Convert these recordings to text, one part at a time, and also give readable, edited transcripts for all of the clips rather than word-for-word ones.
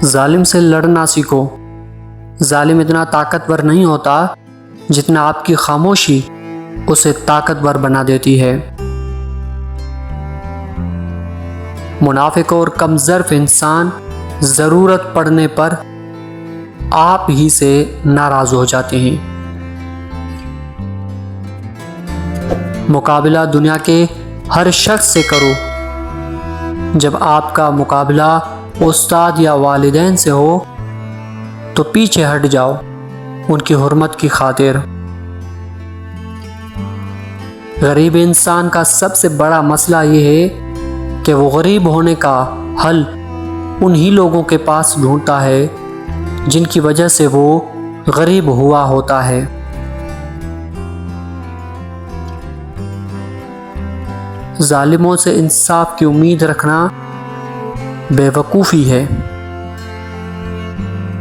ظالم سے لڑنا سیکھو۔ ظالم اتنا طاقتور نہیں ہوتا جتنا آپ کی خاموشی اسے طاقتور بنا دیتی ہے۔ منافق اور کمظرف انسان ضرورت پڑنے پر آپ ہی سے ناراض ہو جاتے ہیں۔ مقابلہ دنیا کے ہر شخص سے کرو۔ جب آپ کا مقابلہ استاد یا والدین سے ہو تو پیچھے ہٹ جاؤ ان کی حرمت کی خاطر۔ غریب انسان کا سب سے بڑا مسئلہ یہ ہے کہ وہ غریب ہونے کا حل انہی لوگوں کے پاس ڈھونڈتا ہے جن کی وجہ سے وہ غریب ہوا ہوتا ہے۔ ظالموں سے انصاف کی امید رکھنا بے وقوفی ہے۔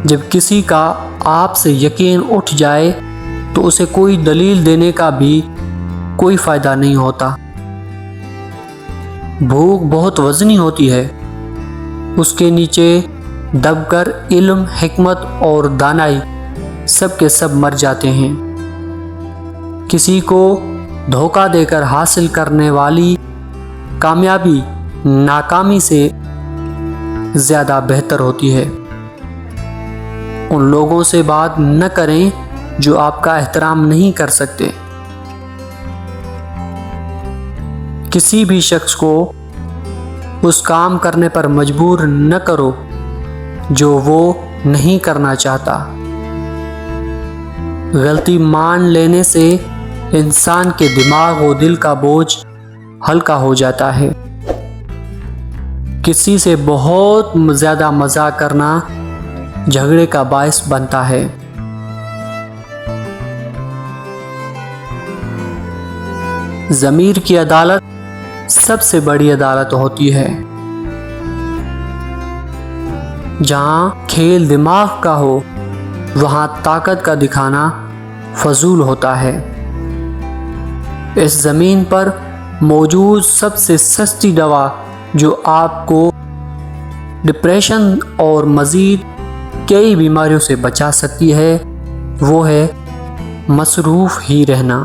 جب کسی کا آپ سے یقین اٹھ جائے تو اسے کوئی دلیل دینے کا بھی کوئی فائدہ نہیں ہوتا۔ بھوک بہت وزنی ہوتی ہے، اس کے نیچے دب کر علم، حکمت اور دانائی سب کے سب مر جاتے ہیں۔ کسی کو دھوکہ دے کر حاصل کرنے والی کامیابی ناکامی سے زیادہ بہتر ہوتی ہے۔ ان لوگوں سے بات نہ کریں جو آپ کا احترام نہیں کر سکتے۔ کسی بھی شخص کو اس کام کرنے پر مجبور نہ کرو جو وہ نہیں کرنا چاہتا۔ غلطی مان لینے سے انسان کے دماغ و دل کا بوجھ ہلکا ہو جاتا ہے۔ کسی سے بہت زیادہ مزاح کرنا جھگڑے کا باعث بنتا ہے۔ ضمیر کی عدالت سب سے بڑی عدالت ہوتی ہے۔ جہاں کھیل دماغ کا ہو وہاں طاقت کا دکھانا فضول ہوتا ہے۔ اس زمین پر موجود سب سے سستی دوا جو آپ کو ڈپریشن اور مزید کئی بیماریوں سے بچا سکتی ہے وہ ہے مصروف ہی رہنا۔